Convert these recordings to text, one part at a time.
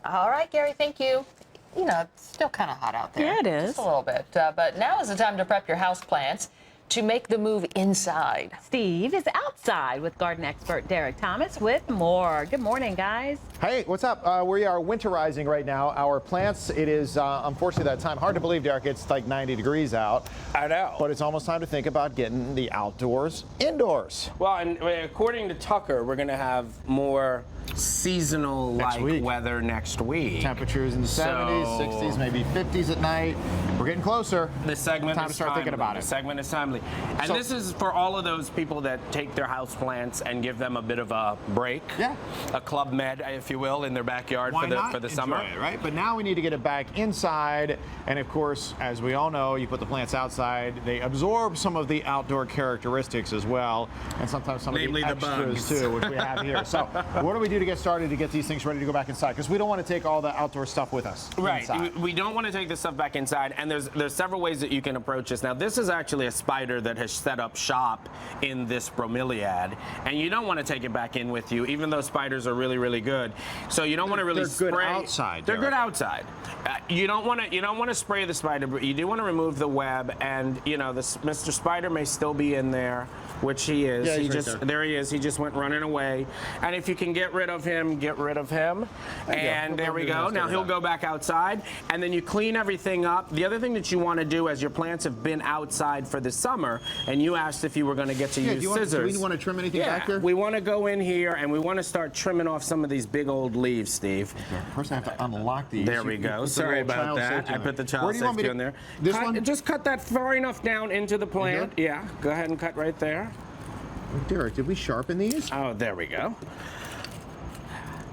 All right, Gary, thank you. You know, it's still kind of hot out there. Yeah, it is. Just a little bit. But now is the time to prep your houseplants to make the move inside. Steve is outside with garden expert Derek Thomas with more. Good morning, guys. Hey, what's up? We are winterizing right now. Our plants, it is unfortunately that time. Hard to believe, Derek, it's like 90 degrees out. I know. But it's almost time to think about getting the outdoors indoors. Well, and according to Tucker, we're going to have more seasonal-like weather next week. Temperatures in the 70s, 60s, maybe 50s at night. We're getting closer. The segment time to start thinking about it. The segment is timely. And this is for all of those people that take their houseplants and give them a bit of a break. Yeah. A club med, if you will, in their backyard for the summer. It, right? But now we need to get it back inside. And of course, as we all know, you put the plants outside, they absorb some of the outdoor characteristics as well. And sometimes some Namely of the bugs. extras too, which we have here. So what do we do to get started to get these things ready to go back inside? Because we don't want to take all the outdoor stuff with us. Right. Inside. We don't want to take this stuff back inside. And there's several ways that you can approach this. Now, this is actually a spider that has set up shop in this bromeliad. And you don't want to take it back in with you, even though spiders are really, really good. So you don't want to really spray. They're good outside. They're good outside. You don't want to spray the spider, but you do want to remove the web. And you know, Mr. Spider may still be in there, which he is. Yeah, he's right there he is. He just went running away. And if you can get rid of him, get rid of him. And there we go. Now he'll go back outside, and then you clean everything up. The other thing that you want to do, as your plants have been outside for the summer, and you asked if you were going to get to use scissors. Do we want to trim anything back here? We want to go in here and we want to start trimming off some of these big old leaves, Steve. Okay. First, I have to unlock these. There we go. Sorry about that. I put the child safety in there. This one? Just cut that far enough down into the plant. Yeah. Go ahead and cut right there. Derek, did we sharpen these? Oh, there we go.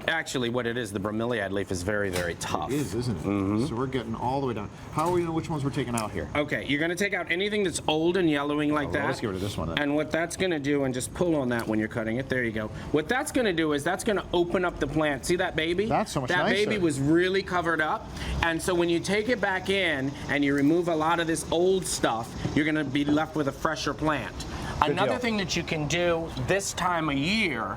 Actually, what it is, the bromeliad leaf is very, very tough. It is, isn't it? Mm-hmm. So we're getting all the way down. How do we know which ones we're taking out here? Okay, you're going to take out anything that's old and yellowing like that. Let's get rid of this one then. And what that's going to do, and just pull on that when you're cutting it. There you go. What that's going to do is that's going to open up the plant. See that baby? That's so much nicer. That baby was really covered up. And so when you take it back in and you remove a lot of this old stuff, you're going to be left with a fresher plant. Another thing that you can do this time of year,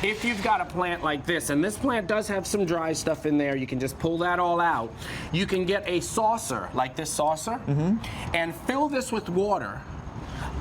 if you've got a plant like this, and this plant does have some dry stuff in there, you can just pull that all out. You can get a saucer, like this saucer, and fill this with water.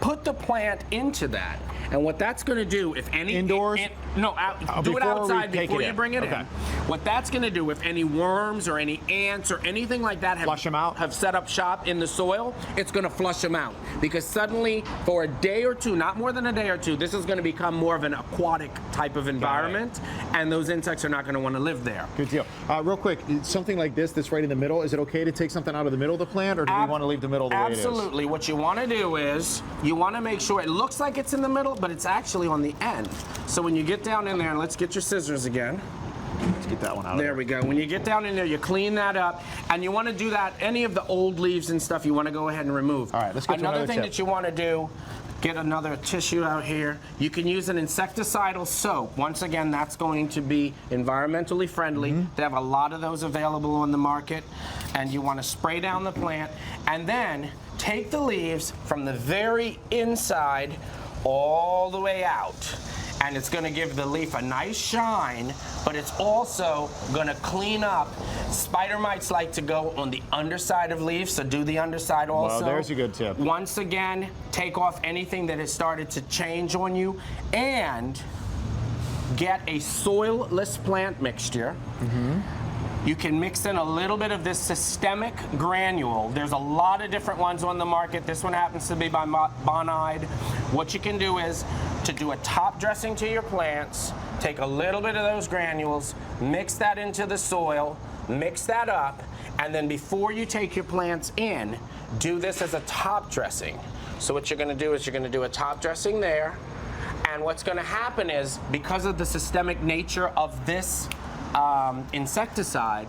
Put the plant into that. And what that's going to do, if any... Indoors? Do it outside before you bring it in. What that's going to do, if any worms or any ants or anything like that have set up shop in the soil, it's going to flush them out. Because suddenly, for a day or two, not more than a day or two, this is going to become more of an aquatic type of environment, and those insects are not going to want to live there. Good deal. Real quick, something like this that's right in the middle, is it okay to take something out of the middle of the plant, or do we want to leave the middle the way it is? Absolutely. What you want to do is, you want to make sure it looks like it's in the middle, but it's actually on the end. So when you get down in there, and let's get your scissors again. Let's get that one out of there. There we go. When you get down in there, you clean that up, and you want to do that, any of the old leaves and stuff you want to go ahead and remove. All right, let's get to another another thing tip. that you want to do, get another tissue out here. You can use an insecticidal soap. Once again, that's going to be environmentally friendly. They have a lot of those available on the market, and you want to spray down the plant, and then take the leaves from the very inside all the way out. And it's going to give the leaf a nice shine, but it's also going to clean up. Spider mites like to go on the underside of leaves, so do the underside also. Well, there's a good tip. Once again, take off anything that has started to change on you, and get a soilless plant mixture. You can mix in a little bit of this systemic granule. There's a lot of different ones on the market. This one happens to be by Bonide. What you can do is to do a top dressing to your plants, take a little bit of those granules, mix that into the soil, mix that up, and then before you take your plants in, do this as a top dressing. So what you're going to do is you're going to do a top dressing there, and what's going to happen is, because of the systemic nature of this insecticide,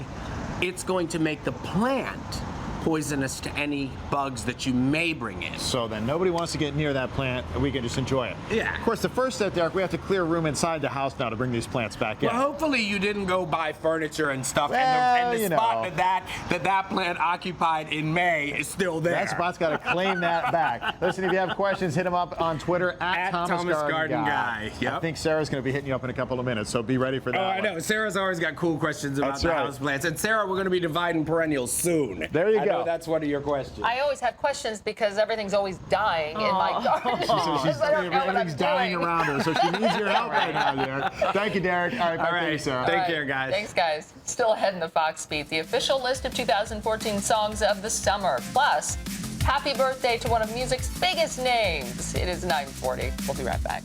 it's going to make the plant poisonous to any bugs that you may bring in. So then nobody wants to get near that plant, and we can just enjoy it. Yeah. Of course, the first step, Derek, we have to clear room inside the house now to bring these plants back in. Well, hopefully you didn't go buy furniture and stuff, Well, and the you spot know. that plant occupied in May is still there. That spot's got to claim that back. Listen, if you have questions, hit him up on Twitter At Thomas Garden Guy. Yep. I think Sarah's going to be hitting you up in a couple of minutes, so be ready for that. Oh, I one. know. Sarah's always got cool questions about That's the right. houseplants. And Sarah, we're going to be dividing perennials soon. There you I go. know that's one of your questions. I always have questions because everything's always dying in my garden. She's, I don't know what I'm everything's dying doing. around her, so she needs your help right now, Derek. Thank you, Derek. All right, back to you, Sarah. Take All right. care, guys. Thanks, guys. Still ahead in the Fox Beat, the official list of 2014 songs of the summer. Plus, happy birthday to one of music's biggest names. It is 9:40. We'll be right back.